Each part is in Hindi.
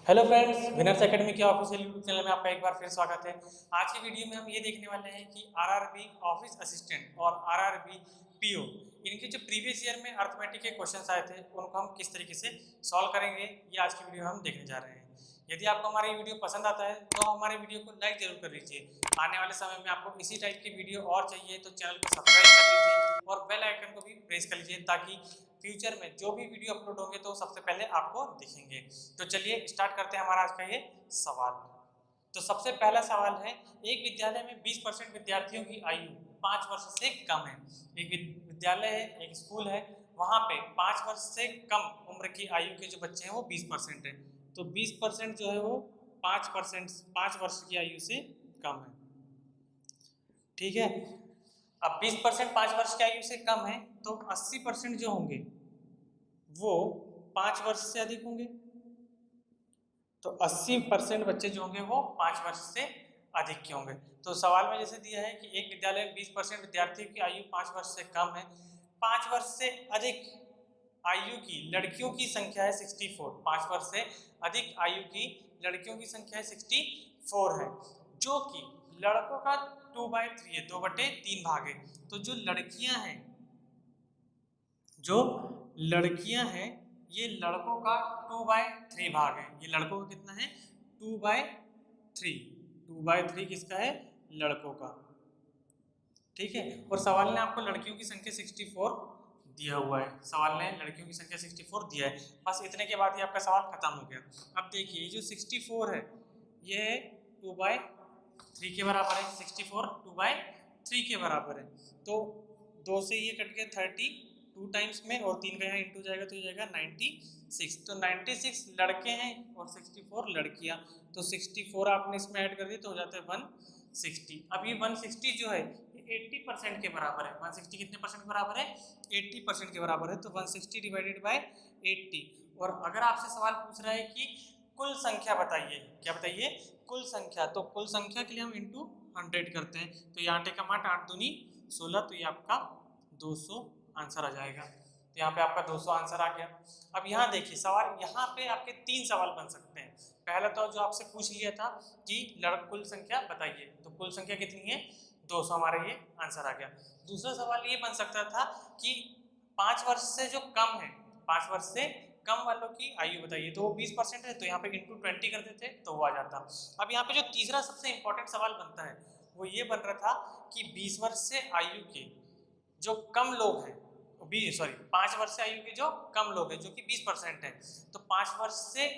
हेलो फ्रेंड्स, विनर्स एकेडमी के ऑफिशियल यूट्यूब चैनल में आपका एक बार फिर स्वागत है। आज की वीडियो में हम ये देखने वाले हैं कि आरआरबी ऑफिस असिस्टेंट और आरआरबी पीओ इनके जो प्रीवियस ईयर में अर्थमेटिक के क्वेश्चंस आए थे उनको हम किस तरीके से सॉल्व करेंगे, ये आज की वीडियो में हम देखने जा रहे हैं। यदि आपको हमारा ये वीडियो पसंद आता है तो हमारे वीडियो को लाइक जरूर कर लीजिए। आने वाले समय में आपको इसी टाइप की वीडियो और चाहिए तो चैनल को सब्सक्राइब कर लीजिए और बेल आइकन को भी प्रेस कर लीजिए ताकि फ्यूचर में जो भी वीडियो अपलोड होंगे तो सबसे पहले आपको दिखेंगे। तो चलिए स्टार्ट करते हैं हमारा आज का ये सवाल। तो सबसे पहला सवाल है, एक विद्यालय में 20% विद्यार्थियों की आयु 5 वर्ष से कम है। एक विद्यालय है, एक स्कूल है, वहां पे 5 वर्ष से कम उम्र की आयु के जो बच्चे हैं वो 20% है। तो 20% जो है वो 5 वर्ष की आयु से कम है। ठीक है, अब 20% 5 वर्ष की आयु से कम है तो 80% जो होंगे वो 5 वर्ष से अधिक होंगे। तो 80% बच्चे जो होंगे वो 5 वर्ष से अधिक के होंगे। तो सवाल में जैसे दिया है कि एक विद्यालय में 20% विद्यार्थियों की आयु 5 वर्ष से कम है, 5 वर्ष से अधिक आयु की लड़कियों की संख्या है 64। 5 वर्ष से अधिक आयु की लड़कियों की संख्या है 64 है, जो कि लड़कों का 2/3 है, 2/3 भाग है। तो जो लड़कियां हैं ये लड़कों का 2/3 भाग है। ये लड़कों का कितना है? 2/3। 2/3 किसका है? लड़कों का। ठीक है, और सवाल ने आपको लड़कियों की संख्या 64 दिया हुआ है। सवाल ने लड़कियों की संख्या 64 दिया है। बस इतने के बाद ही आपका सवाल खत्म हो गया। अब देखिए जो 64 है ये 2/3 के बराबर है। 64 2/3 के बराबर है। तो 2 से ये कट गया 30 2 टाइम्स में, और 3 का यहाँ इंटू जाएगा तो ये जाएगा 96। तो 96 लड़के हैं और 64 लड़कियां। तो 64 आपने इसमें ऐड कर दी तो हो जाता है 160। अब ये 160 जो है ये 80% के बराबर है। 160 कितने परसेंट के बराबर है? 80% के बराबर है। तो 160 डिवाइडेड बाय 80। और अगर आपसे सवाल पूछ रहा है कि कुल संख्या बताइए, क्या बताइए? कुल संख्या। तो कुल संख्या के लिए हम इंटू 100 करते हैं। तो ये आटे का माठ 8 दूनी 16, तो ये आपका 200 आंसर आ जाएगा। तो यहाँ पे आपका 200 आंसर आ गया। अब यहाँ देखिए सवाल, यहाँ पे आपके 3 सवाल बन सकते हैं। पहला तो जो आपसे पूछ लिया था कि कुल संख्या बताइए, तो कुल संख्या कितनी है? 200, हमारा ये आंसर आ गया। दूसरा सवाल ये बन सकता था कि 5 वर्ष से जो कम है, 5 वर्ष से कम वालों की आयु बताइए, तो वो 20% है, तो यहाँ पे इंटू 20 कर देते तो वो आ जाता। अब यहाँ पे जो तीसरा सबसे इंपॉर्टेंट सवाल बनता है वो ये बन रहा था कि 20 वर्ष से आयु के जो कम लोग हैं, 5 वर्ष से आयु के जो कम लोग हैं जो कि 20% है, तो 5 वर्ष से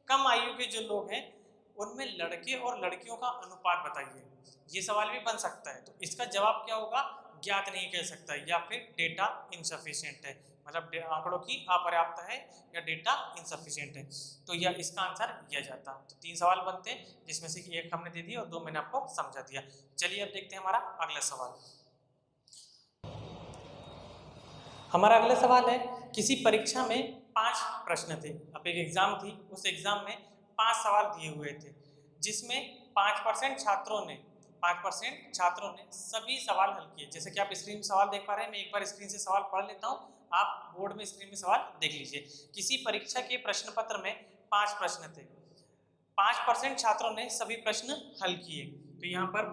कम आयु के जो लोग हैं उनमें लड़के और लड़कियों का अनुपात बताइए। ये सवाल भी बन सकता है। तो इसका जवाब क्या होगा? ज्ञात नहीं कह सकता, या फिर डेटा इनसफिशिएंट है, मतलब आंकड़ों की अपर्याप्त है या डेटा इनसफिशिएंट है। तो यह इसका आंसर दिया जाता। तो 3 सवाल बनते हैं जिसमें से एक हमने दे दिया और 2 मैंने आपको समझा दिया। चलिए अब देखते हैं हमारा अगला सवाल। हमारा अगला सवाल है, किसी परीक्षा में 5 प्रश्न थे। अब एक एग्जाम थी, उस एग्जाम में 5 सवाल दिए हुए थे जिसमें 5% छात्रों ने सभी सवाल हल किए। जैसे कि आप स्क्रीन में सवाल देख पा रहे हैं, मैं एक बार स्क्रीन से सवाल पढ़ लेता हूं, आप बोर्ड में स्क्रीन में सवाल देख लीजिए। किसी परीक्षा के प्रश्न पत्र में 5 प्रश्न थे, 5% छात्रों ने सभी प्रश्न हल किए। तो यहाँ पर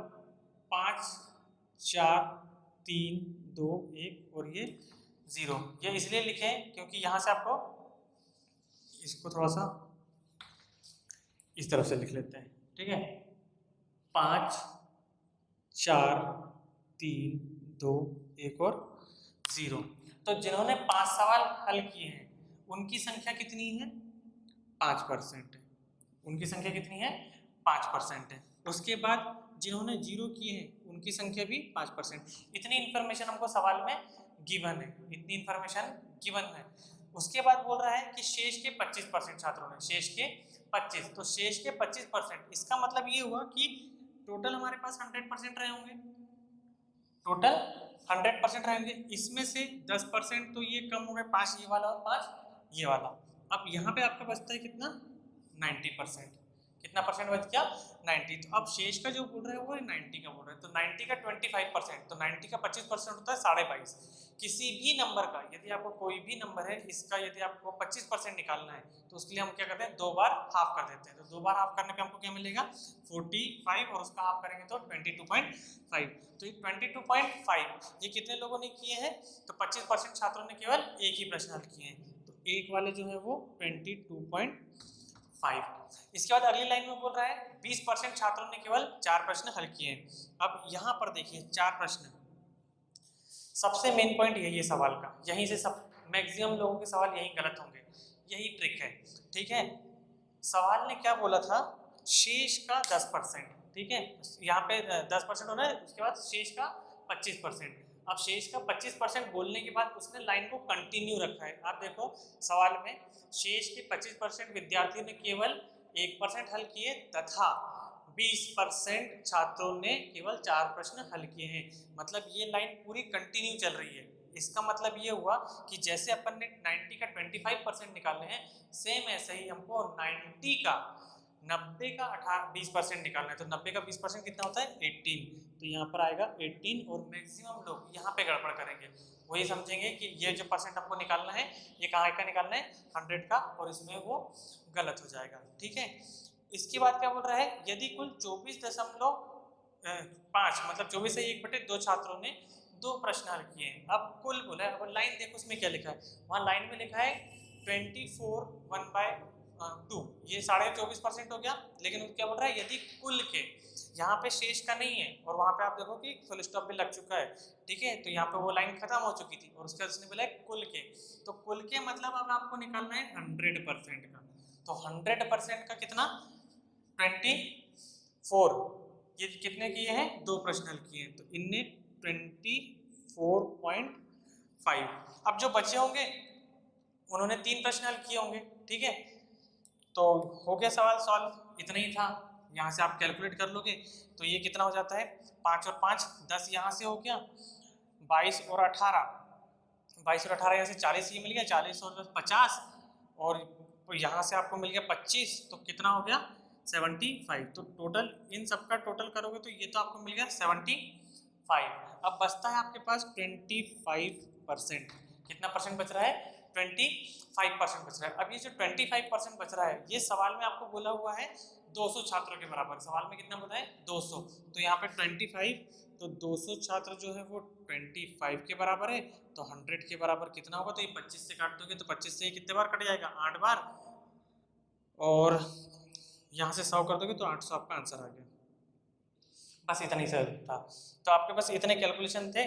5 4 3 2 1 और ये 0, ये इसलिए लिखे क्योंकि यहाँ से आपको इसको थोड़ा सा इस तरफ से लिख लेते हैं। ठीक है, 5 4 3 2 1 और 0। तो जिन्होंने 5 सवाल हल किए हैं उनकी संख्या कितनी है? 5%। उनकी संख्या कितनी है? 5% है। उसके बाद जिन्होंने 0 किए हैं उनकी संख्या भी 5%। इतनी इंफॉर्मेशन हमको सवाल में गिवन है, इतनी इंफॉर्मेशन गिवन है। उसके बाद बोल रहा है कि शेष के 25% छात्रों ने, शेष के 25, तो शेष के 25%, इसका मतलब ये हुआ कि टोटल हमारे पास 100% रहे होंगे, टोटल 100% रहेंगे। इसमें से 10% तो ये कम हो गए, 5 ये वाला और 5 ये वाला। अब यहाँ पे आपका बचता है कितना? 90%। कितना परसेंट बच गया 90। तो अब शेष का जो बोल रहा है वो 90 का बोल रहा है, तो 90 का 25%, तो 90 का 25% होता है 22.5। किसी भी नंबर का यदि आपको कोई भी नंबर है इसका यदि आपको 25% निकालना है तो उसके लिए हम क्या करते हैं, 2 बार हाफ कर देते हैं। तो 2 बार हाफ करने पे हमको क्या मिलेगा 45 और उसका हाफ करेंगे तो 22.5। तो ये 22.5 ये कितने लोगों ने किए हैं, तो 25% छात्रों ने केवल एक ही प्रश्न हल किए हैं, तो एक वाले जो है वो 22.5। इसके बाद अगली लाइन में बोल रहा है 20% छात्रों ने केवल 4 प्रश्न हल किए हैं। अब यहाँ पर देखिए 4 प्रश्न, सबसे मेन पॉइंट यही है सवाल का, यहीं से सब मैक्सिमम लोगों के सवाल यही गलत होंगे, यही ट्रिक है। ठीक है, सवाल ने क्या बोला था, शेष का 10%। ठीक है, यहाँ पे 10% होना है, उसके बाद शेष का 25%। अब शेष का 25% बोलने के बाद उसने लाइन को कंटिन्यू रखा है। आप देखो सवाल में शेष के 25% विद्यार्थियों ने केवल 1% हल किए तथा 20% छात्रों ने केवल 4 प्रश्न हल किए हैं। मतलब ये लाइन पूरी कंटिन्यू चल रही है। इसका मतलब ये हुआ कि जैसे अपन ने 90 का 25% निकाले हैं, सेम ऐसे ही हमको 90 का 20% निकालना है। तो 90 का 20% कितना होता है 18। तो यहाँ पर आएगा 18 और मैक्सिमम लोग यहाँ पे गड़बड़ करेंगे, वही समझेंगे कि ये जो परसेंट हमको निकालना है ये कहाँ का निकालना है 100 का, और इसमें वो गलत हो जाएगा। ठीक है, इसके बाद क्या बोल रहा है, यदि कुल 24.5 मतलब 24 से 1/2 छात्रों ने 2 प्रश्न हल किए हैं। अब कुल बोला है, अब लाइन देखो उसमें क्या लिखा है, वहाँ लाइन में लिखा है 24/1/2, ये 24.5% हो गया। लेकिन क्या बोल रहा है, यदि कुल के, यहाँ पे शेष का नहीं है और वहाँ पे आप देखो कि फुल स्टॉप भी लग चुका है। ठीक है, तो यहाँ पे वो लाइन खत्म हो चुकी थी और उसके बाद उसने बोला है कुल के, तो कुल के मतलब अब आपको निकालना है 100% का। तो 100% का कितना 24, ये कितने किए हैं 2 प्रश्न हल किए हैं, तो इनने 24.5। अब जो बचे होंगे उन्होंने 3 प्रश्न हल किए होंगे। ठीक है, तो हो गया सवाल सॉल्व, इतना ही था। यहाँ से आप कैलकुलेट कर लोगे तो ये कितना हो जाता है 5 और 5 10, यहाँ से हो गया 22 और 18, 22 और 18 यहाँ से 40, ये मिल गया 40 और 50, और यहाँ से आपको मिल गया 25, तो कितना हो गया 75। तो टोटल इन सबका टोटल करोगे तो ये तो आपको मिल गया 75। अब बचता है आपके पास 25%। कितना परसेंट बच रहा है 25% बच रहा है। अब ये जो 25% बच रहा है ये सवाल में आपको बोला हुआ है 200 छात्रों के बराबर। सवाल में कितना बोला है 200, तो यहाँ पे 25, तो 200 छात्र जो है वो 25 के बराबर है, तो 100 के बराबर कितना होगा, तो ये 25 से काट दोगे तो 25 से कितने बार कट जाएगा 8 बार, और यहाँ से 100 कर दोगे तो 800 आपका आंसर आ गया। बस इतना ही सा था। तो आपके पास इतने कैलकुलेशन थे।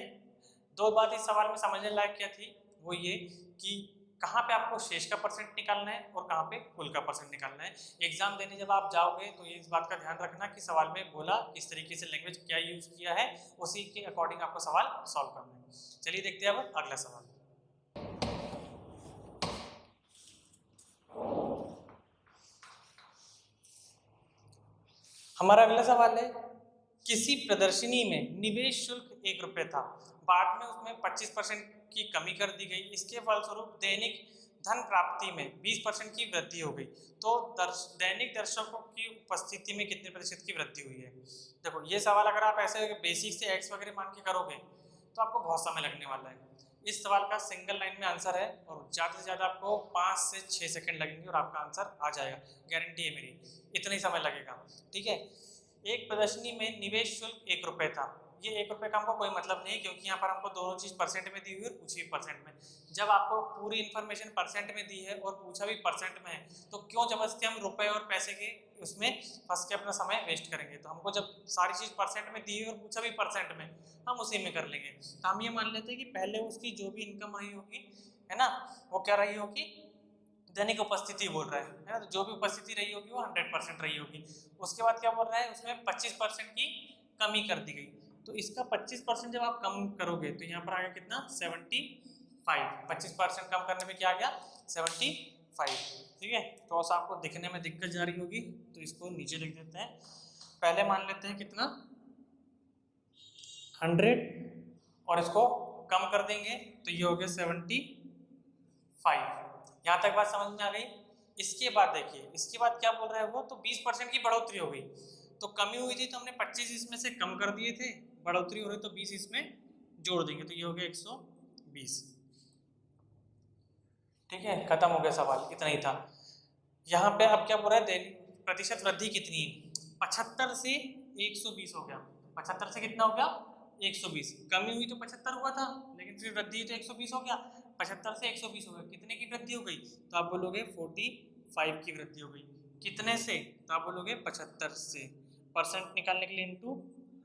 2 बात इस सवाल में समझने लायक क्या थी, वो ये कि कहाँ पे आपको शेष का परसेंट निकालना है और कहाँ पे कुल का परसेंट निकालना है। एग्जाम देने जब आप जाओगे तो ये इस बात का ध्यान रखना कि सवाल में बोला किस तरीके से, लैंग्वेज क्या यूज किया है, उसी के अकॉर्डिंग आपको सवाल सॉल्व करना है। चलिए देखते हैं अब अगला सवाल। हमारा अगला सवाल है, किसी प्रदर्शनी में निवेश शुल्क 1 रुपये था, बाद में उसमें 25% की कमी कर दी गई, इसके फलस्वरूप दैनिक धन प्राप्ति में 20% की वृद्धि हो गई, तो दैनिक दर्शकों की उपस्थिति में कितने प्रतिशत की वृद्धि हुई है। देखो ये सवाल अगर आप ऐसे बेसिक से एक्स वगैरह मान के करोगे तो आपको बहुत समय लगने वाला है। इस सवाल का सिंगल लाइन में आंसर है और ज़्यादा से ज़्यादा आपको 5 से 6 सेकंड लगेंगे और आपका आंसर आ जाएगा, गारंटी है मेरी, इतना ही समय लगेगा। ठीक है, एक प्रदर्शनी में निवेश शुल्क 1 रुपये था। ये 1 रुपये का हमको कोई मतलब नहीं, क्योंकि यहाँ पर हमको दोनों चीज़ परसेंट में दी हुई है और पूछी भी परसेंट में। जब आपको पूरी इन्फॉर्मेशन परसेंट में दी है और पूछा भी परसेंट में है, तो क्यों जबरदस्ती हम रुपए और पैसे के उसमें फंस के अपना समय वेस्ट करेंगे। तो हमको जब सारी चीज़ परसेंट में दी है और पूछा भी परसेंट में, हम उसी में कर लेंगे। तो हम ये मान लेते हैं कि पहले उसकी जो भी इनकम रही होगी, है ना, वो क्या रही होगी, दैनिक उपस्थिति बोल रहा है ना, तो जो भी उपस्थिति रही होगी वो 100% रही होगी। उसके बाद क्या बोल रहा है, उसमें 25% की कमी कर दी गई, तो इसका 25% जब आप कम करोगे तो यहाँ पर आ गया कितना 75। 25% कम करने में क्या आ गया 75। ठीक है, तो ऐसा आपको दिखने में दिक्कत जा रही होगी तो इसको नीचे लिख देते हैं। पहले मान लेते हैं कितना 100 और इसको कम कर देंगे तो ये हो गया 75। यहाँ तक बात समझ में आ गई। इसके बाद देखिए, इसके बाद क्या बोल रहा है वो, तो 20% की बढ़ोतरी हो गई, तो कमी हुई थी तो हमने 25 इसमें से कम कर दिए थे, बढ़ोतरी हो रही तो 20 इसमें जोड़ देंगे, तो ये हो गया 120। ठीक है, खत्म हो गया सवाल, इतना ही था। यहाँ पे अब क्या बोल रहा है, प्रतिशत वृद्धि कितनी है, 75 से 120 हो गया, 75 से कितना हो गया 120, कमी हुई तो 75 हुआ था, लेकिन फिर वृद्धि तो 120 हो गया, 75 से 120 हो गया, कितने की वृद्धि हो गई, तो आप बोलोगे 45 की वृद्धि हो गई, कितने से, तो आप बोलोगे 75 से, परसेंट निकालने के लिए इंटू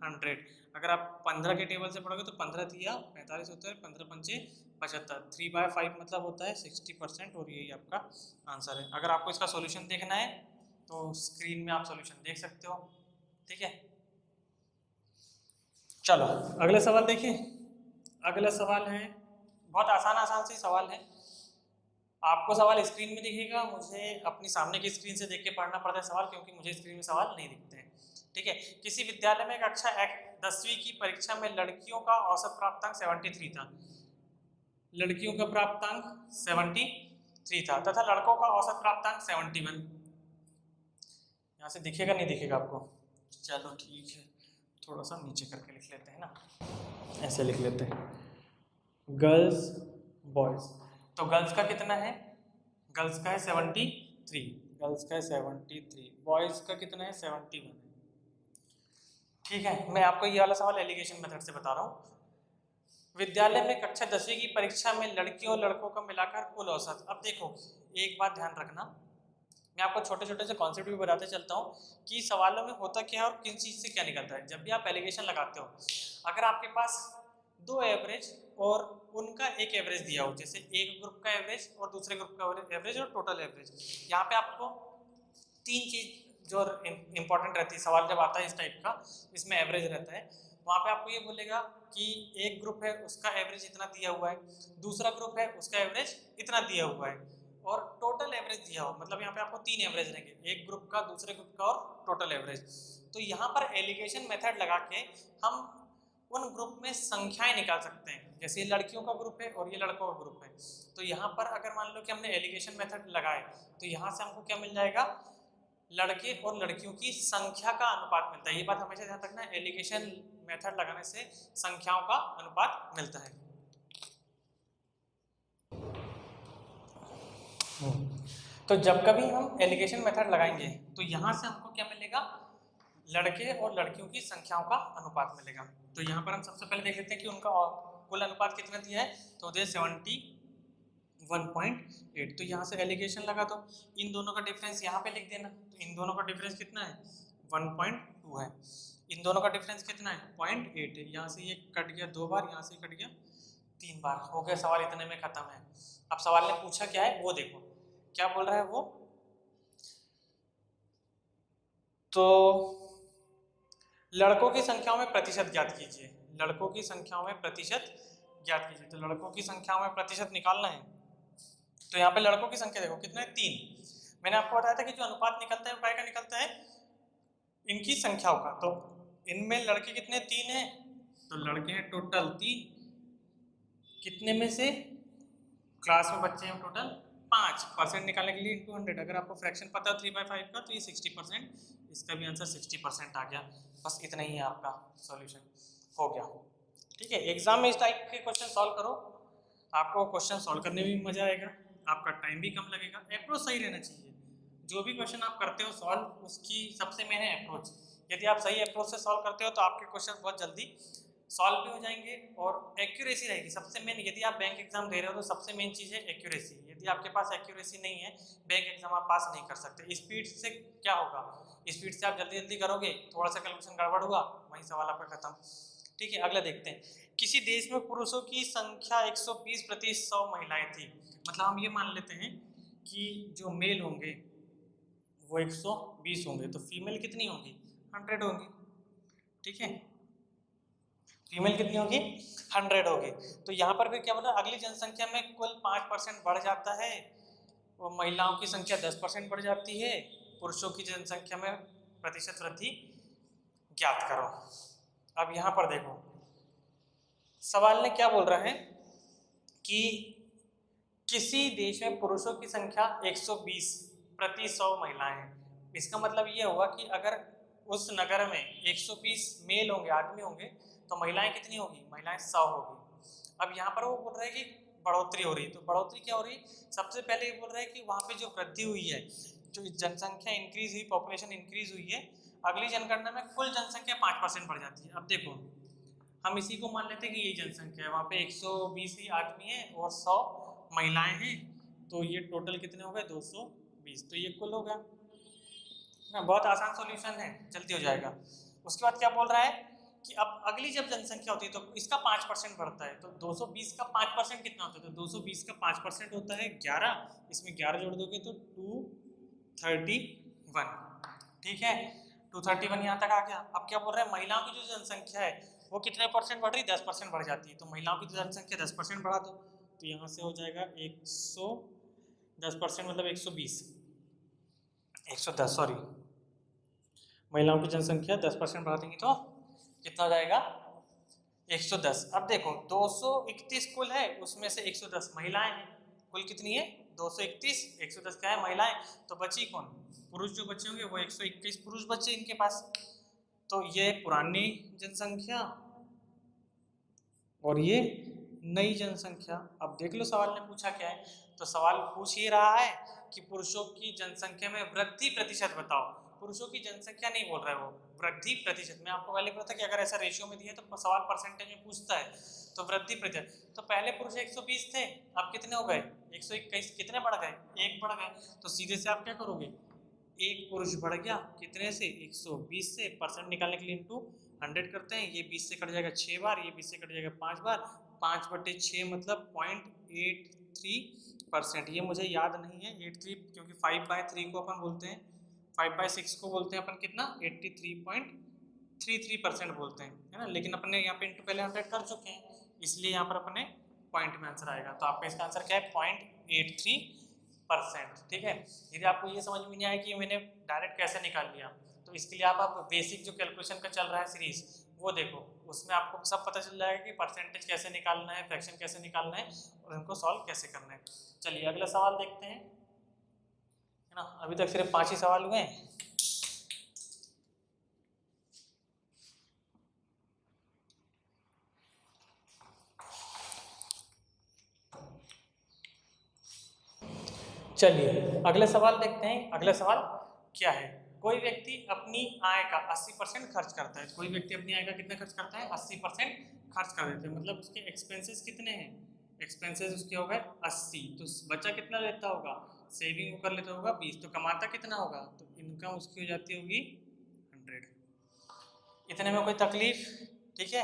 100, अगर आप 15 के टेबल से पढ़ोगे तो 15 दिया 45 होता है, 15 पंचे 75, 3/5 मतलब होता है 60%, और यही आपका आंसर है। अगर आपको इसका सॉल्यूशन देखना है तो स्क्रीन में आप सॉल्यूशन देख सकते हो। ठीक है, चलो अगले सवाल देखिए। अगला सवाल है, बहुत आसान आसान से सवाल है, आपको सवाल स्क्रीन में दिखेगा, मुझे अपनी सामने की स्क्रीन से देख के पढ़ना पड़ता है सवाल, क्योंकि मुझे स्क्रीन में सवाल नहीं दिखते हैं। ठीक है, किसी विद्यालय में कक्षा 10वीं की परीक्षा में लड़कियों का औसत प्राप्तांक 73 था, लड़कियों का प्राप्तांक 73 था तथा लड़कों का औसत प्राप्तांक 71। यहाँ से दिखेगा नहीं दिखेगा आपको, चलो ठीक है, थोड़ा सा नीचे करके लिख लेते हैं ना, ऐसे लिख लेते हैं, गर्ल्स बॉयज, तो गर्ल्स का कितना है, गर्ल्स का है 73, गर्ल्स का है 73, बॉयज का कितना है 71। ठीक है, मैं आपको ये वाला सवाल एलिगेशन मेथड से बता रहा हूँ। विद्यालय में कक्षा 10वीं की परीक्षा में लड़कियों और लड़कों का मिलाकर कुल औसत, अब देखो एक बात ध्यान रखना, मैं आपको छोटे छोटे से कॉन्सेप्ट भी बताते चलता हूँ कि सवालों में होता क्या है और किन चीज़ से क्या निकलता है। जब भी आप एलिगेशन लगाते हो, अगर आपके पास दो एवरेज और उनका एक एवरेज दिया हो, जैसे एक ग्रुप का एवरेज और दूसरे ग्रुप का एवरेज और टोटल एवरेज, यहाँ पे आपको तीन चीज जो इंपॉर्टेंट रहती है, सवाल जब आता है इस टाइप का, इसमें एवरेज रहता है, वहाँ पे आपको ये बोलेगा कि एक ग्रुप है उसका एवरेज इतना दिया हुआ है, दूसरा ग्रुप है उसका एवरेज इतना दिया हुआ है, और टोटल एवरेज दिया हो, मतलब यहाँ पे आपको तीन एवरेज रहेंगे, एक ग्रुप का, दूसरे ग्रुप का और टोटल एवरेज। तो यहाँ पर एलिगेशन मेथड लगा के हम उन ग्रुप में संख्याएं निकाल सकते हैं, जैसे ये लड़कियों का ग्रुप है और ये लड़कों का ग्रुप है, तो यहाँ पर अगर मान लो कि हमने एलिगेशन मेथड लगाए तो यहाँ से हमको क्या मिल जाएगा, लड़के और लड़कियों की संख्या का अनुपात मिलता है। ये बात हमेशा ध्यान रखना, एलिगेशन मेथड लगाने से संख्याओं का अनुपात मिलता है। तो जब कभी हम एलिगेशन मेथड लगाएंगे तो यहाँ से हमको क्या मिलेगा, लड़के और लड़कियों की संख्याओं का अनुपात मिलेगा। तो यहाँ पर हम सबसे पहले देख लेते हैं कि उनका कुल अनुपात कितना दिया है, तो दे 71.8, तो यहाँ से एलिगेशन लगा दो, इन दोनों का डिफरेंस यहाँ पे लिख देना, तो इन दोनों का डिफरेंस कितना है 1.2 है, इन दोनों का डिफरेंस कितना है 0.8 है, यहाँ से ये कट गया 2 बार, यहाँ से कट गया 3 बार, हो गया सवाल, इतने में खत्म है। अब सवाल ने पूछा क्या है वो देखो, क्या बोल रहा है वो, तो लड़कों की संख्याओं में प्रतिशत ज्ञात कीजिए, लड़कों की संख्याओं में प्रतिशत ज्ञात कीजिए, तो लड़कों की संख्याओं में प्रतिशत निकालना है, तो यहाँ पे लड़कों की संख्या देखो कितना है 3, मैंने आपको बताया था कि जो अनुपात निकलता है वो काय का निकलता है, इनकी संख्याओं का, तो इनमें लड़के कितने 3 हैं, तो लड़के हैं टोटल 3, कितने में से, क्लास में बच्चे हैं टोटल 5, परसेंट निकालने के लिए इंटू 100, अगर आपको फ्रैक्शन पता है 3/5 का तो ये 60%, इसका भी आंसर 60% आ गया। बस इतना ही है आपका सॉल्यूशन हो गया। ठीक है, एग्जाम में इस टाइप के क्वेश्चन सॉल्व करो, आपको क्वेश्चन सॉल्व करने में भी मजा आएगा, आपका टाइम भी कम लगेगा, अप्रोच सही रहना चाहिए, जो भी क्वेश्चन आप करते हो सॉल्व, उसकी सबसे मेन है अप्रोच, यदि आप सही अप्रोच से सॉल्व करते हो तो आपके क्वेश्चन बहुत जल्दी सॉल्व भी हो जाएंगे और एक्यूरेसी रहेगी सबसे मेन, यदि आप बैंक एग्जाम दे रहे हो तो सबसे मेन चीज़ है एक्यूरेसी, यदि आपके पास एक्यूरेसी नहीं है बैंक एग्जाम आप पास नहीं कर सकते। स्पीड से क्या होगा, स्पीड से आप जल्दी जल्दी करोगे, थोड़ा सा कैलकुलेशन गड़बड़ हुआ वहीं सवाल आपका खत्म। ठीक है, अगला देखते हैं, किसी देश में पुरुषों की संख्या 120 प्रति 100 महिलाएं थी, मतलब हम ये मान लेते हैं कि जो मेल होंगे वो 120 होंगे, तो फीमेल कितनी होंगी 100 होंगी। ठीक है, फीमेल कितनी होगी 100 होगी, तो यहाँ पर फिर क्या बोला, अगली जनसंख्या में कुल 5% बढ़ जाता है, वो महिलाओं की संख्या 10% बढ़ जाती है, पुरुषों की जनसंख्या में प्रतिशत वृद्धि ज्ञात करो। अब यहाँ पर देखो सवाल ने क्या बोल रहा है कि किसी देश में पुरुषों की संख्या 120 प्रति 100 महिलाएं हैं। इसका मतलब ये हुआ कि अगर उस नगर में 120 मेल होंगे, आदमी होंगे, तो महिलाएं कितनी होगी? महिलाएं 100 होगी। अब यहाँ पर वो बोल रहे हैं कि बढ़ोतरी हो रही है, तो बढ़ोतरी क्या हो रही है? सबसे पहले ये बोल रहे हैं कि वहाँ पे जो वृद्धि हुई है, जो जनसंख्या इंक्रीज हुई, पॉपुलेशन इंक्रीज हुई है, अगली जनगणना में कुल जनसंख्या 5% बढ़ जाती है। अब देखो हम इसी को मान लेते हैं कि ये जनसंख्या है, वहाँ पे 120 ही आदमी है और 100 महिलाएं हैं, तो ये टोटल कितने हो गए? 220। तो ये कुल हो गया ना। बहुत आसान सॉल्यूशन है, जल्दी हो जाएगा। उसके बाद क्या बोल रहा है कि अब अगली जब जनसंख्या होती है तो इसका 5% बढ़ता है, तो 220 का 5% कितना होता है? तो 220 का 5% होता है 11, इसमें 11 जोड़ दोगे तो 231। ठीक है, 231 यहाँ तक आ गया। अब क्या बोल रहे हैं? महिलाओं की जो जनसंख्या है वो कितने परसेंट बढ़ रही? 10% बढ़ जाती है, तो महिलाओं की जनसंख्या 10% बढ़ा दो, तो यहाँ से हो जाएगा 110% मतलब 120, 110 सॉरी, महिलाओं की जनसंख्या 10% बढ़ा देंगे तो कितना हो जाएगा? 110। अब देखो 231 कुल है, उसमें से 110 महिलाएं हैं। कुल कितनी है? 231, 110 क्या है? महिलाएं। तो बची कौन? पुरुष जो बचे होंगे वो 121 पुरुष बचे इनके पास। तो ये पुरानी जनसंख्या और ये नई जनसंख्या। अब देख लो सवाल ने पूछा क्या है, तो सवाल पूछ ही रहा है कि पुरुषों की जनसंख्या में वृद्धि प्रतिशत बताओ। पुरुषों की जनसंख्या नहीं बोल रहा है वो, वृद्धि प्रतिशत। मैं आपको पहले पता कि अगर ऐसा रेशियो में दिया तो सवाल परसेंटेज में पूछता है, तो वृद्धि प्रतिशत। तो पहले पुरुष 120 थे, अब कितने हो गए? 121। कितने बढ़ गए? 1 बढ़ गए। तो सीधे से आप क्या करोगे? एक पुरुष बढ़ गया कितने से? 120 से। परसेंट निकालने के लिए इंटू 100 करते हैं, ये 20 से कट जाएगा 6 बार, ये 20 से कट जाएगा 5 बार, 5/6 मतलब 0.83%। ये मुझे याद नहीं है 83, क्योंकि 5/3 को अपन बोलते हैं, 5/6 को बोलते हैं अपन कितना? 83.33% बोलते हैं, है ना। लेकिन अपने यहाँ पे इंटू पहले 100 कर चुके हैं, इसलिए यहाँ पर अपने पॉइंट में आंसर आएगा। तो आपका इसका आंसर क्या है? 0.83%। ठीक है। यदि आपको ये समझ में नहीं आया कि मैंने डायरेक्ट कैसे निकाल लिया, तो इसके लिए आप बेसिक जो कैलकुलेशन का चल रहा है सीरीज वो देखो, उसमें आपको सब पता चल जाएगा कि परसेंटेज कैसे निकालना है, फ्रैक्शन कैसे निकालना है और उनको सॉल्व कैसे करना है। चलिए अगला सवाल देखते हैं, है ना। अभी तक सिर्फ 5 ही सवाल हुए हैं। चलिए अगले सवाल देखते हैं। अगला सवाल क्या है? कोई व्यक्ति अपनी आय का 80% खर्च करता है। कोई व्यक्ति अपनी आय का कितना खर्च करता है? 80% खर्च कर देते हैं, मतलब उसके एक्सपेंसेस कितने हैं? एक्सपेंसेस उसके हो गए 80, तो बचा कितना लेता होगा? सेविंग कर लेता होगा 20, तो कमाता कितना होगा? तो इनकम उसकी हो जाती होगी 100। इतने में कोई तकलीफ? ठीक है।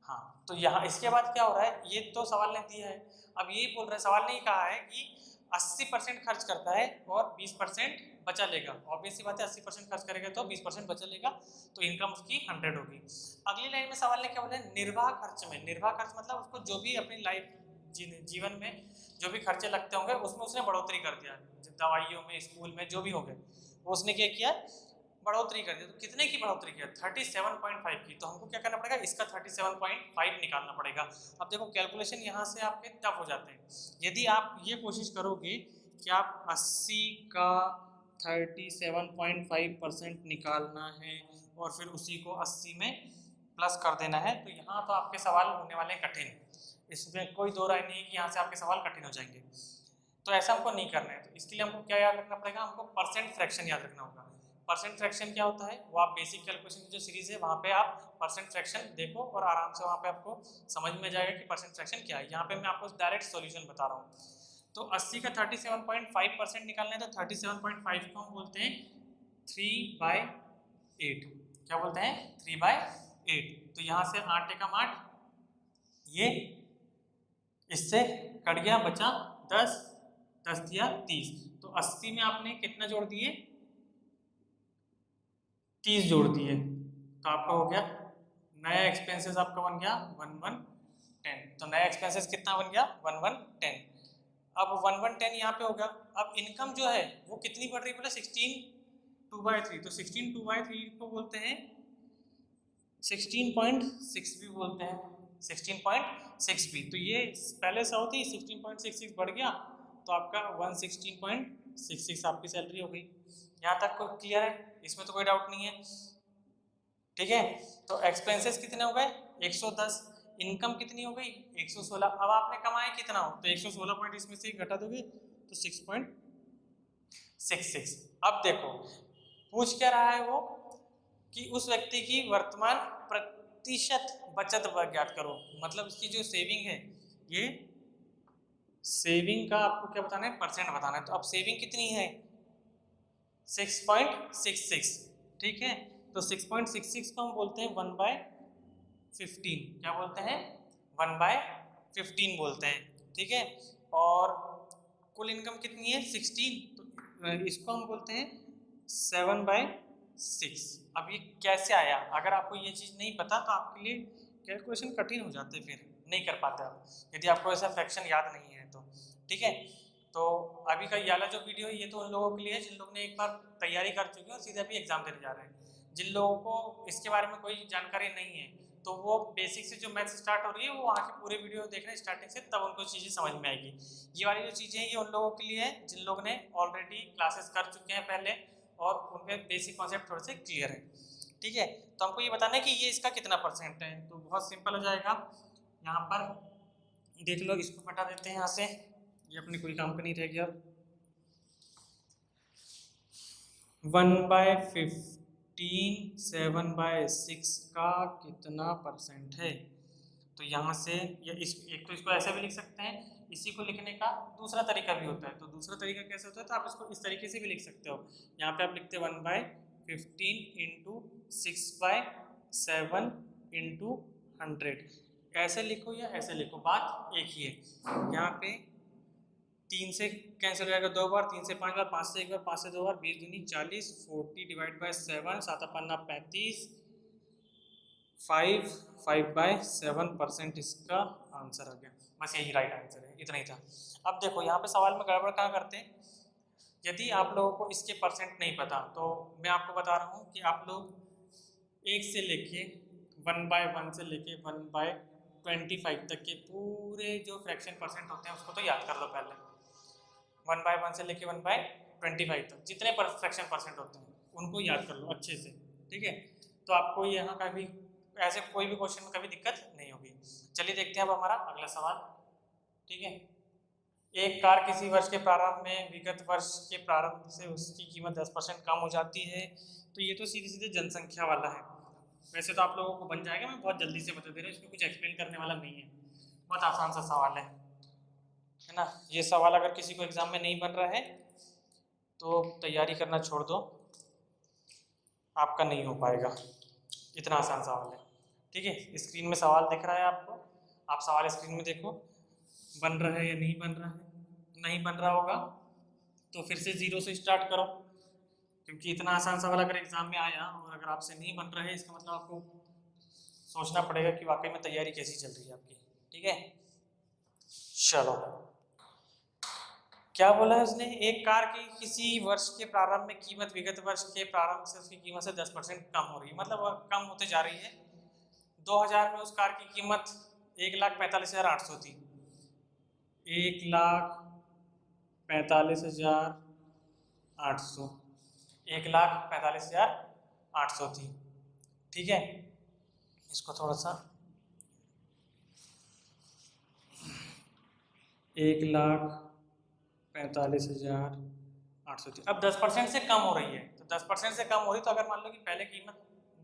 हाँ, तो यहाँ इसके बाद क्या हो रहा है? ये तो सवाल ने दिया है, अब ये बोल रहा है, सवाल ने कहा है कि 80% खर्च करता है और 20% बचा लेगा। ऑब्वियस सी बात है, 80% खर्च करेगा तो 20% बचा लेगा, तो इनकम उसकी 100 होगी। अगली लाइन में सवाल ने क्या बोला? निर्वाह खर्च में। निर्वाह खर्च मतलब उसको जो भी अपनी लाइफ जीवन में जो भी खर्चे लगते होंगे उसमें उसने बढ़ोतरी कर दिया, दवाइयों में, स्कूल में, जो भी हो गए, वो उसने क्या किया? बढ़ोतरी कर दी। तो कितने की बढ़ोतरी किया? 37.5 की। तो हमको क्या करना पड़ेगा? इसका 37.5 निकालना पड़ेगा। अब देखो कैलकुलेशन यहाँ से आपके टफ हो जाते हैं। यदि आप ये कोशिश करोगे कि आप 80 का 37.5% निकालना है और फिर उसी को 80 में प्लस कर देना है, तो यहाँ तो आपके सवाल होने वाले कठिन। इसमें कोई दो राय नहीं है कि यहाँ से आपके सवाल कठिन हो जाएंगे। तो ऐसा हमको नहीं करना है। तो इसके लिए हमको क्या याद रखना पड़ेगा? हमको परसेंट फ्रैक्शन याद रखना होगा। परसेंट फ्रैक्शन क्या होता है? वो आप बेसिक कैलकुलेशन की जो सीरीज है वहाँ पे आप परसेंट फ्रैक्शन देखो और आराम से वहाँ पे आपको समझ में जाएगा कि परसेंट फ्रैक्शन क्या है। यहाँ पे मैं आपको डायरेक्ट सॉल्यूशन बता रहा हूँ। तो 80 का 37.5% निकालना है, तो 37.5 को हम बोलते हैं 3/8। क्या बोलते हैं? 3/8। तो यहाँ से 8 एकम 8, ये इससे कट गया, बचा 10, 10 दिया 30। तो 80 में आपने कितना जोड़ दिए? 30 जोड़ दिए, तो आपका हो गया नया एक्सपेंसेस आपका बन गया 1110। तो नया एक्सपेंसेस कितना बन गया? 1110। अब 1110 यहाँ पे होगा। अब इनकम जो है वो कितनी बढ़ रही है? बोले 16 2/3। तो 16 2/3 को बोलते हैं 16.6 भी बोलते हैं, 16.6 भी। तो ये पहले 100 थी, 16.66 बढ़ गया, तो आपका 116.6 6.66 आपकी सैलरी हो गई। यहाँ तक कोई क्लियर है? इसमें तो कोई डाउट नहीं है, ठीक है। तो एक्सपेंसेस कितने हो गए? 110। इनकम कितनी हो गई? 116। अब आपने कमाया कितना हो, तो 116 पॉइंट इसमें से घटा दोगे तो 6.66। अब देखो पूछ क्या रहा है वो, कि उस व्यक्ति की वर्तमान प्रतिशत बचत ज्ञात करो। मतलब इसकी जो सेविंग है, ये सेविंग का आपको क्या बताना है? परसेंट बताना है। तो अब सेविंग कितनी है? 6.66, ठीक है। तो 6.66 को हम बोलते हैं 1/15। क्या बोलते हैं? 1/15 बोलते हैं, ठीक है। और कुल इनकम कितनी है? 16, तो इसको हम बोलते हैं 7/6। अब ये कैसे आया? अगर आपको ये चीज़ नहीं पता तो आपके लिए कैलकुलेशन कठिन हो जाते, फिर नहीं कर पाते आप, यदि आपको ऐसा फ्रैक्शन याद नहीं है तो, ठीक है। तो अभी का ये वाला जो वीडियो है ये तो उन लोगों के लिए है जिन लोगों ने एक बार तैयारी कर चुके हैं और सीधे अभी एग्जाम देने जा रहे हैं। जिन लोगों को इसके बारे में कोई जानकारी नहीं है तो वो बेसिक से जो मैथ्स स्टार्ट हो रही है वो वहाँ के पूरे वीडियो देख रहे हैं स्टार्टिंग से, तब उनको चीज़ें समझ में आएगी। ये वाली जो चीज़ें हैं ये उन लोगों के लिए है जिन लोगों ने ऑलरेडी क्लासेस कर चुके हैं पहले और उनके बेसिक कॉन्सेप्ट थोड़े से क्लियर है, ठीक है। तो हमको ये बताना है कि ये इसका कितना परसेंट है, तो बहुत सिंपल हो जाएगा। यहाँ पर देख लो, इसको हटा देते हैं यहाँ से, ये अपने कोई काम का नहीं रह गया। 1/15 7/6 का कितना परसेंट है? तो यहाँ से या एक तो इसको ऐसे भी लिख सकते हैं, इसी को लिखने का दूसरा तरीका भी होता है। तो दूसरा तरीका कैसे होता है? तो आप इसको इस तरीके से भी लिख सकते हो। यहाँ पे आप लिखते हैं 1/15 इंटू 6/7 इंटू 100। ऐसे लिखो या ऐसे लिखो, बात एक ही है। यहाँ पे 3 से कैंसिल हो जाएगा 2 बार, 3 से 5 बार, 5 से 1 बार, 5 से 2 बार, 20 दूनी 40, 40 डिवाइड बाय 7, 7 पन्ना 35, 5/7% इसका आंसर आ गया। बस यही राइट आंसर है, इतना ही था। अब देखो यहाँ पे सवाल में गड़बड़ कहाँ करते हैं, यदि आप लोगों को इसके परसेंट नहीं पता तो मैं आपको बता रहा हूँ कि आप लोग 1 से लेके 1/1 से लेके 1/25 तक के पूरे जो फ्रैक्शन परसेंट होते हैं उसको तो याद कर लो पहले। 1/1 से लेके 1/25 तक जितने फ्रैक्शन परसेंट होते हैं उनको याद कर लो अच्छे से, ठीक है। तो आपको यहाँ का भी ऐसे कोई भी क्वेश्चन में कभी दिक्कत नहीं होगी। चलिए देखते हैं अब हमारा अगला सवाल, ठीक है। एक कार किसी वर्ष के प्रारंभ में विगत वर्ष के प्रारंभ से उसकी कीमत 10% कम हो जाती है। तो ये तो सीधे सीधे जनसंख्या वाला है, वैसे तो आप लोगों को बन जाएगा, मैं बहुत जल्दी से बता दे रहा हूँ, इसमें कुछ एक्सप्लेन करने वाला नहीं है, बहुत आसान सा सवाल है ना। ये सवाल अगर किसी को एग्जाम में नहीं बन रहा है तो तैयारी करना छोड़ दो, आपका नहीं हो पाएगा, इतना आसान सवाल है, ठीक है। स्क्रीन में सवाल दिख रहा है आपको, आप सवाल स्क्रीन में देखो, बन रहा है या नहीं बन रहा है। नहीं बन रहा होगा तो फिर से 0 से स्टार्ट करो, क्योंकि इतना आसान सवाल अगर एग्जाम में आया और अगर आपसे नहीं बन रहा है इसका मतलब आपको सोचना पड़ेगा कि वाकई में तैयारी कैसी चल रही है आपकी, ठीक है। चलो क्या बोला है उसने, एक कार की किसी वर्ष के प्रारंभ में कीमत विगत वर्ष के प्रारंभ से उसकी कीमत से 10% कम हो रही है, मतलब वह कम होते जा रही है। 2000 में उस कार की कीमत 1,45,800 थी, 1,45,800, 1,45,800 थी, ठीक है। इसको थोड़ा सा 1,45,800 थी, अब 10% से कम हो रही है। तो 10% से कम हो रही, तो अगर मान लो कि पहले कीमत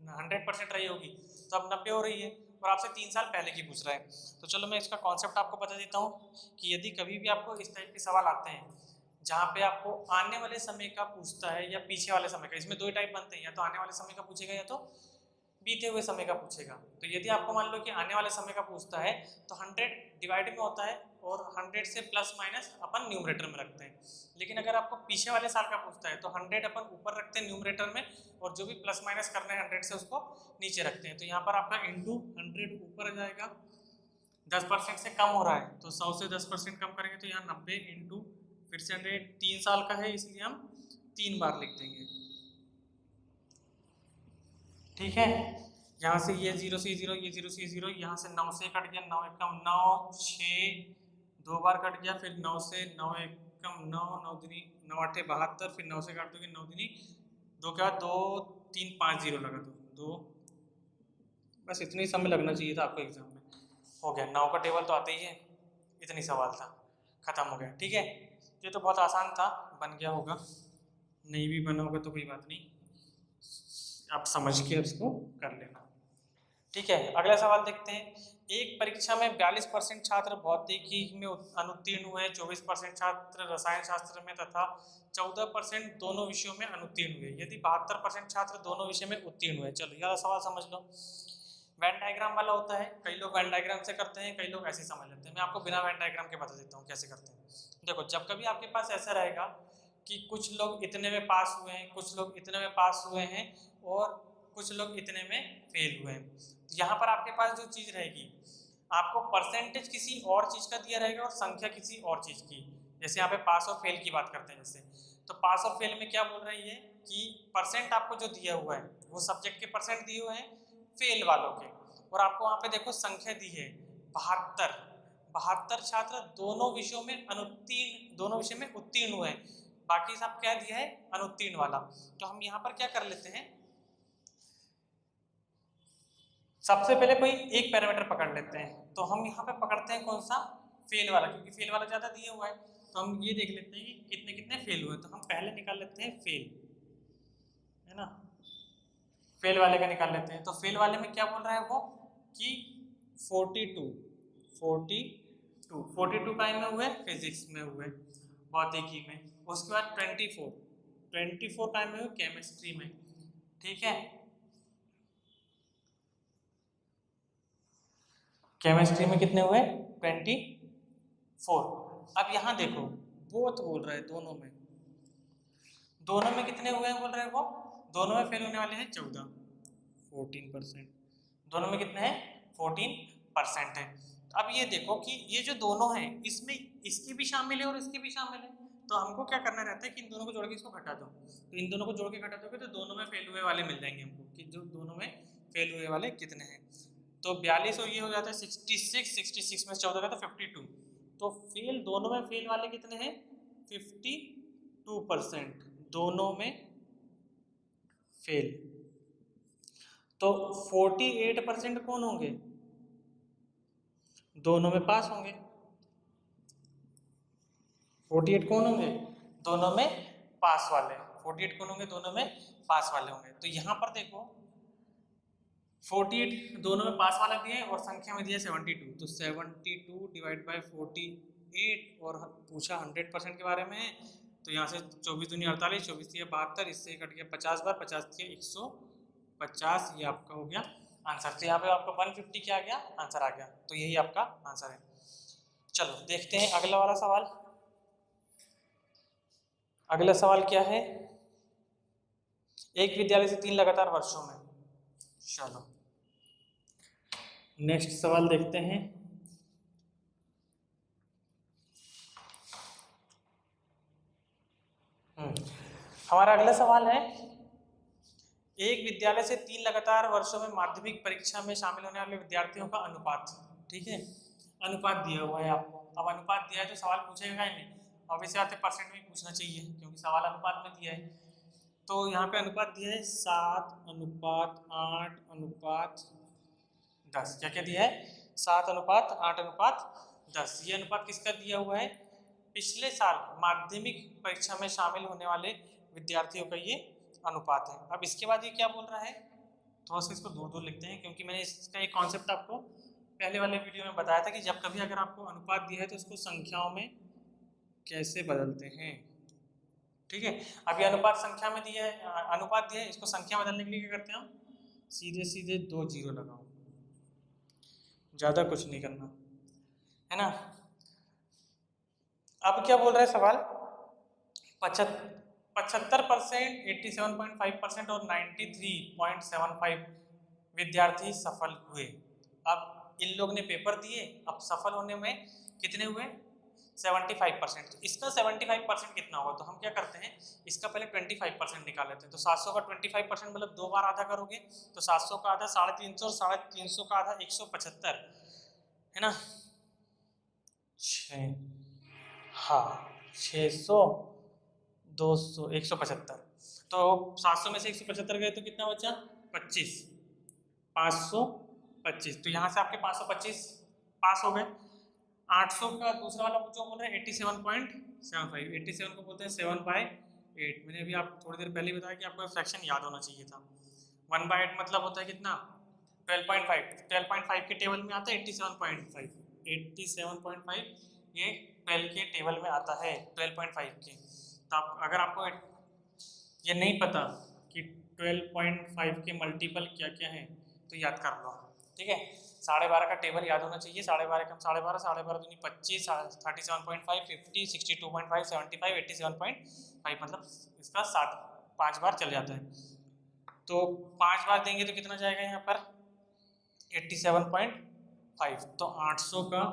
100% रही होगी तो अब 90 हो रही है, और आपसे 3 साल पहले की पूछ रहा है। तो चलो मैं इसका कॉन्सेप्ट आपको बता देता हूँ कि यदि कभी भी आपको इस टाइप के सवाल आते हैं जहाँ पे आपको आने वाले समय का पूछता है या पीछे वाले समय का, इसमें 2 टाइप बनते हैं, या तो आने वाले समय का पूछेगा या तो बीते हुए समय का पूछेगा। तो यदि आपको मान लो कि आने वाले समय का पूछता है तो 100 डिवाइड में होता है और 100 से प्लस माइनस अपन न्यूमरेटर में रखते हैं। लेकिन अगर आपको पीछे वाले साल का पूछता है तो 100 अपन ऊपर रखते हैं न्यूमरेटर में, और जो भी प्लस माइनस करना है 100 से उसको नीचे रखते हैं। तो यहाँ पर आपका इंटू 100 ऊपर आ जाएगा, 10% से कम हो रहा है तो 100 से 10% कम करेंगे तो यहाँ 90 इंटू फिर से 100, 3 साल का है इसलिए हम 3 बार लिख देंगे, ठीक है। यहाँ से ये 0 से 0, ये 0 से 0, यहाँ से 9 से कट गया, 9 एकम 9, 6 2 बार कट गया, फिर 9 से 9 एकम कम 9, 9 दूनी 9 8 72, फिर 9 से काट दोगे 9 दूनी 2 के बाद 2 3 5 0 लगा दो 2, बस इतनी समय लगना चाहिए था आपको एग्जाम में। हो गया, 9 का टेबल तो आता ही है, इतनी सवाल था, खत्म हो गया। ठीक है, ये तो बहुत आसान था, बन गया होगा, नहीं भी बना होगा तो कोई बात नहीं, आप समझ के उसको कर लेना। ठीक है, अगला सवाल देखते हैं। एक परीक्षा में 42% छात्र भौतिकी में अनुत्तीर्ण हुए, 24% छात्र रसायन शास्त्र में तथा 14% दोनों विषयों में अनुत्तीर्ण हुए। यदि 72% छात्र दोनों विषय में उत्तीर्ण हुए। चलो यह सवाल समझ लो। वेन डायग्राम वाला होता है, कई लोग वेन डायग्राम से करते हैं, कई लोग ऐसे समझ लेते हैं। मैं आपको बिना वेन डायग्राम के बता देता हूँ कैसे करते हैं। देखो, जब कभी आपके पास ऐसा रहेगा कि कुछ लोग इतने में पास हुए हैं, कुछ लोग इतने में पास हुए हैं और कुछ लोग इतने में फेल हुए हैं, यहाँ पर आपके पास जो चीज रहेगी, आपको परसेंटेज किसी और चीज का दिया रहेगा और संख्या किसी और चीज की। जैसे यहाँ पे पास और फेल की बात करते हैं, जैसे तो पास और फेल में क्या बोल रही है कि परसेंट आपको जो दिया हुआ है वो सब्जेक्ट के परसेंट दिए हुए हैं फेल वालों के, और आपको वहाँ पे देखो संख्या दी है 72 छात्र दोनों विषयों में अनुत्तीर्ण, दोनों विषय में उत्तीर्ण हुए हैं, बाकी सब क्या दिया है अनुत्तीर्ण वाला। तो हम यहाँ पर क्या कर लेते हैं, सबसे पहले कोई एक पैरामीटर पकड़ लेते हैं। तो हम यहाँ पे पकड़ते हैं कौन सा, फेल वाला, क्योंकि फेल वाला ज्यादा दिया हुआ है। तो हम ये देख लेते हैं कि कितने कितने फेल हुए, तो हम पहले निकाल लेते हैं फेल, है ना, फेल वाले का निकाल लेते हैं। तो फेल वाले में क्या बोल रहा है वो कि 42 का में हुए, फिजिक्स में हुए, भौतिकी में। उसके बाद 24 का में हुए केमिस्ट्री में। ठीक है, केमिस्ट्री में कितने हुए 24। अब यहाँ देखो बोथ बोल रहा है, दोनों में कितने हुए हैं बोल रहे हैं वो, दोनों में फेल होने वाले हैं 14%, दोनों में कितने हैं 14% है। अब ये देखो कि ये जो दोनों हैं इसमें इसकी भी शामिल है और इसकी भी शामिल है, तो हमको क्या करना रहता है कि इन दोनों को जोड़ के इसको घटा दो। तो इन दोनों को जोड़ के घटा दोगे तो दोनों में फेल हुए वाले मिल जाएंगे हमको, कि जो दोनों में फेल हुए वाले कितने हैं। तो 42 और ये हो जाता है 66 में 14 का तो 52। तो फेल, दोनों में फेल वाले कितने हैं 52%, दोनों में फेल। तो 48% कौन होंगे, दोनों में पास होंगे। 48 कौन होंगे, दोनों में पास वाले। 48 कौन होंगे, दोनों में पास वाले होंगे। तो यहाँ पर देखो 48 दोनों में पास वाला दिए और संख्या में दिया 72, तो 72 डिवाइड बाय 48, और पूछा 100% के बारे में, तो यहाँ से 24 दूनी 48, 24 दिया 72, इससे कट गया 50 बार, 50 दिया 150, ये आपका हो गया आंसर। तो यहाँ पे आपका 150 क्या आ गया, आंसर आ गया। तो यही आपका आंसर है। चलो देखते हैं अगला वाला सवाल। अगला सवाल क्या है, एक विद्यालय से 3 लगातार वर्षों में। चलो नेक्स्ट सवाल देखते हैं। हमारा अगला सवाल है, एक विद्यालय से 3 लगातार वर्षों में माध्यमिक परीक्षा में शामिल होने वाले विद्यार्थियों का अनुपात। ठीक है, अनुपात दिया हुआ है आपको। अब अनुपात दिया है तो सवाल पूछेगा ही नहीं, ऑब्वियसली बात है परसेंट में पूछना चाहिए क्योंकि सवाल अनुपात में दिया है। तो यहाँ पे अनुपात दिया है 7:8:10। क्या क्या दिया है, 7:8:10। ये अनुपात किसका दिया हुआ है, पिछले साल माध्यमिक परीक्षा में शामिल होने वाले विद्यार्थियों का ये अनुपात है। अब इसके बाद ये क्या बोल रहा है, थोड़ा सा इसको दूर दूर लिखते हैं क्योंकि मैंने इसका एक कॉन्सेप्ट आपको पहले वाले वीडियो में बताया था कि जब कभी अगर आपको अनुपात दिया है तो इसको संख्याओं में कैसे बदलते हैं। ठीक है, अभी अनुपात संख्या में दिया है, अनुपात दिया है, इसको संख्या बदलने के लिए क्या करते हैं हम, सीधे सीधे 2 जीरो लगाओ, ज्यादा कुछ नहीं करना, है ना। अब क्या बोल रहा है सवाल, 75%, 87.5% और 93.75 विद्यार्थी सफल हुए। अब इन लोग ने पेपर दिए, अब सफल होने में कितने हुए 75%। तो इसका 75% कितना होगा, तो हम क्या करते हैं, इसका पहले 25% निकाल लेते हैं। तो 700 का 25% मतलब 2 बार आधा करोगे, तो 700 का आधा 350 और 350 का आधा 175, है ना 6। हाँ, 600, 200, 175। तो 700 में से 175 गए तो कितना बचा? 25, 525। तो यहाँ से आपके 525 पास हो गए। 800 का दूसरा वाला जो बोल रहे हैं 87.75, 87 को बोलते हैं 7/8। मैंने अभी आप थोड़ी देर पहले बताया कि आपको फ्रैक्शन याद होना चाहिए था। 1/8 मतलब होता है कितना? 12.5। 12.5 के टेबल में आता है 87.5। 87.5 ये 12 के टेबल में आता है, 12.5 के। तो अगर आपको ये नहीं पता कि 12.5 के मल्टीपल क्या क्या है तो याद कर लो, ठीक है। 12.5 का टेबल याद होना चाहिए। 12.5 कम 12.5, 12.5 दूनी 25, 37.5, 50, 62.5, 75, 87.5, मतलब इसका 5 बार चल जाता है। तो 5 बार देंगे तो कितना जाएगा यहाँ पर? 87.5। तो 800 का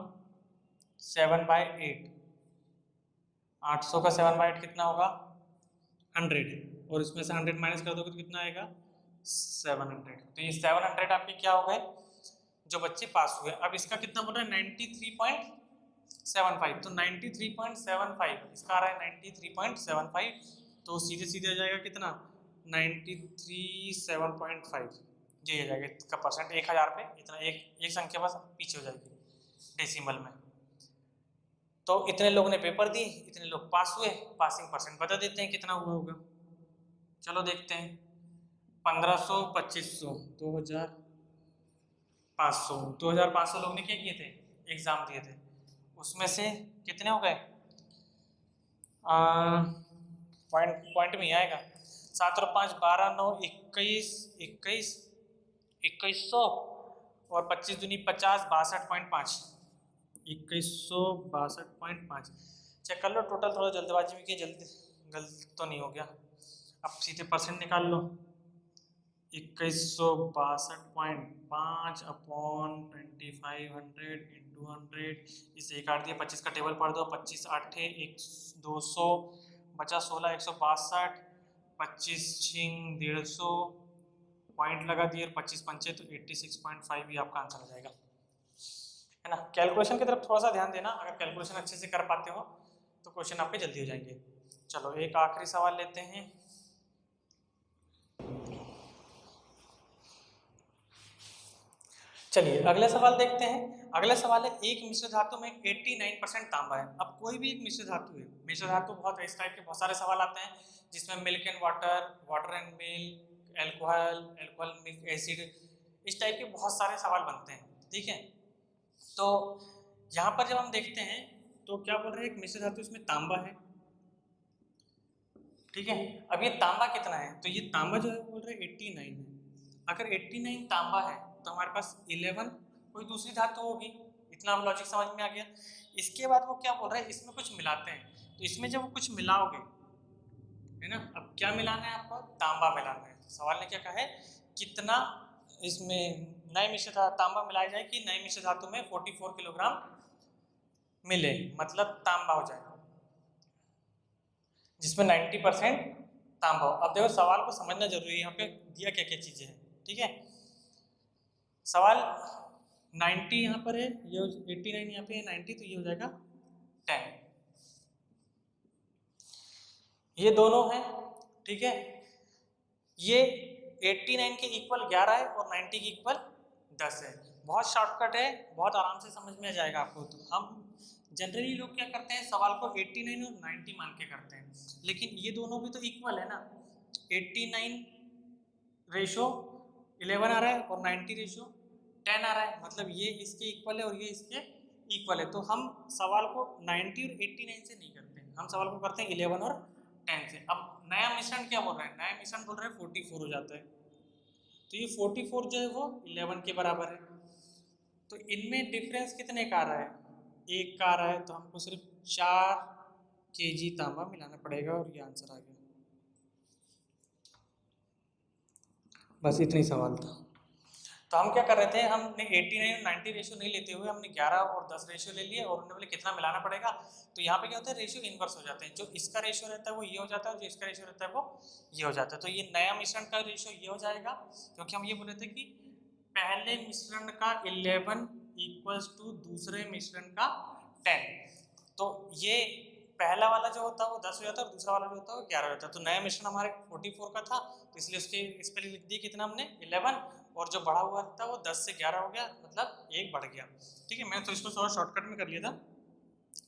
7/8, 800 का 7/8 कितना होगा? 100। और इसमें से 100 माइनस कर दोगे तो कितना आएगा? 700। तो ये 700 आपके क्या हो गए जो बच्चे पास हुए। अब इसका कितना बोल रहा है? 93.75। तो 93.75 इसका आ रहा है 93.75। तो सीधे सीधे आ जाएगा कितना? 93.7.5। ये आ जाएगा इसका परसेंट 1000 पे इतना। एक संख्या बस पीछे हो जाएगी डेसिमल में। तो इतने लोगों ने पेपर दिए, इतने लोग पास हुए। पासिंग परसेंट बता देते हैं कितना हुआ होगा। चलो देखते हैं। 1500, 2500, 2500, 2500 लोग ने क्या किए थे? एग्जाम दिए थे। उसमें से कितने हो गए? पॉइंट में ही आएगा। 7 और 5 12, 9 21, 2100 और 25 दूनी 50, 62.5, 2162.5। चेक कर लो टोटल, थोड़ा जल्दबाजी में किया, जल्दी गलत तो नहीं हो गया। अब सीधे परसेंट निकाल लो। 2162.5 अपॉन 2500 इंटू 100, इसे काट दिया। 25 का टेबल पढ़ दो। 25 8 200 बचा 16, 162। 25 छिंग 150 पॉइंट लगा दिए। 25 पंचे तो 86.5 भी आपका आंसर हो जाएगा, है ना। कैलकुलेशन की तरफ थोड़ा सा ध्यान देना। अगर कैलकुलेशन अच्छे से कर पाते हो तो क्वेश्चन आपके जल्दी हो जाएंगे। चलो एक आखिरी सवाल लेते हैं। चलिए अगला सवाल देखते हैं। अगला सवाल है, एक मिश्र धातु में 89% तांबा है। अब कोई भी एक मिश्र धातु है। मिश्र धातु बहुत इस टाइप के बहुत सारे सवाल आते हैं जिसमें milk and water, water and milk, alcohol, alcohol milk acid, इस टाइप के बहुत सारे सवाल बनते हैं, ठीक है। तो यहाँ पर जब हम देखते हैं तो क्या बोल रहे हैं? एक मिश्र धातु इसमें तांबा है, ठीक है। अब ये तांबा कितना है? तो ये तांबा जो है बोल रहे हैं 89 है। अगर 89 तांबा है तो हमारे पास 11 कोई दूसरी धातु होगी। इतना हम लॉजिक समझ में आ गया। इसके बाद वो क्या बोल रहे हैं? इसमें कुछ मिलाते हैं। तो इसमें जब वो कुछ मिलाओगे, है ना, अब क्या मिलाना है आपको? तांबा मिलाना है। सवाल ने क्या कहा है? कितना इसमें नए मिश्र तांबा मिलाया जाए कि नए मिश्र धातु में 44 किलोग्राम मिले, मतलब तांबा हो जाए जिसमें 90% तांबा हो। अब देखो सवाल को समझना जरूरी है। यहाँ पे दिया क्या क्या चीजें हैं, ठीक है। सवाल 90 यहाँ पर है, ये 89 यहाँ पे है, 90 तो ये हो जाएगा 10। ये दोनों है, ठीक है। ये 89 के इक्वल 11 है और 90 के इक्वल 10 है। बहुत शॉर्टकट है, बहुत आराम से समझ में आ जाएगा आपको। तो हम जनरली लोग क्या करते हैं, सवाल को 89 और 90 मान के करते हैं, लेकिन ये दोनों भी तो इक्वल है ना। 89 रेशो 11 आ रहा है और 90 रेशो 10 आ रहा है, मतलब ये इसके इक्वल है और ये इसके इक्वल है। तो हम सवाल को 90 और 89 से नहीं करते हैं, हम सवाल को करते हैं 11 और 10 से। अब नया मिश्रण क्या बोल रहा है? नया मिश्रण बोल रहा है 44 हो जाता है। तो ये 44 जो है वो 11 के बराबर है। तो इनमें डिफरेंस कितने का आ रहा है? 1 का आ रहा है। तो हमको सिर्फ 4 kg तांबा मिलाना पड़ेगा और ये आंसर आ गया। बस इतना ही सवाल था। तो हम क्या कर रहे थे, हमने 89 और 90 रेशियो नहीं लेते हुए हमने 11 और 10 रेशियो ले लिए और उन्होंने बोले कितना मिलाना पड़ेगा। तो यहाँ पे क्या होता है? रेशियो इनवर्स हो जाते हैं। जो इसका रेशियो रहता है वो ये हो जाता है और जो इसका रेशियो रहता है वो ये हो जाता है। तो ये नया मिश्रण का रेशियो ये हो जाएगा, क्योंकि हम ये बोले थे कि पहले मिश्रण का 11 इक्वल्स टू दूसरे मिश्रण का 10। तो ये पहला वाला जो होता है वो 10 हो जाता है और दूसरा वाला जो होता है वो 11 हो जाता है। तो नया मिश्रण हमारे 44 का था, तो इसलिए उसके इस पर लिख दिया कितना हमने 11, और जो बढ़ा हुआ था वो 10 से 11 हो गया, मतलब 1 बढ़ गया। ठीक है, मैंने तो इसको थोड़ा शॉर्टकट में कर लिया था,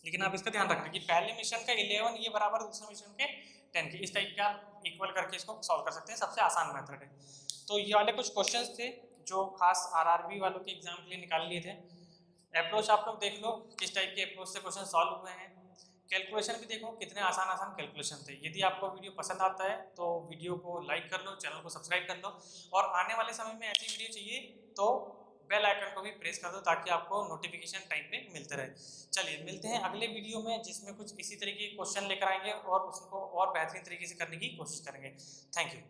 लेकिन आप इसका ध्यान रखना कि पहले मिश्रण का 11 ये बराबर दूसरे मिश्रण के 10 के, इस टाइप का इक्वल करके इसको सॉल्व कर सकते हैं, सबसे आसान मेथड है। तो ये वाले कुछ क्वेश्चंस थे जो खास आरआरबी वालों के एग्जाम के लिए निकाल लिए थे। अप्रोच आप लोग देख लो किस टाइप के अप्रोच से क्वेश्चन सॉल्व हुए हैं। कैलकुलेशन भी देखो कितने आसान आसान कैलकुलेशन थे। यदि आपको वीडियो पसंद आता है तो वीडियो को लाइक कर लो, चैनल को सब्सक्राइब कर लो, और आने वाले समय में ऐसी वीडियो चाहिए तो बेल आइकन को भी प्रेस कर दो ताकि आपको नोटिफिकेशन टाइम पे मिलते रहे। चलिए मिलते हैं अगले वीडियो में, जिसमें कुछ इसी तरीके के क्वेश्चन लेकर आएंगे और उसको और बेहतरीन तरीके से करने की कोशिश करेंगे। Thank you.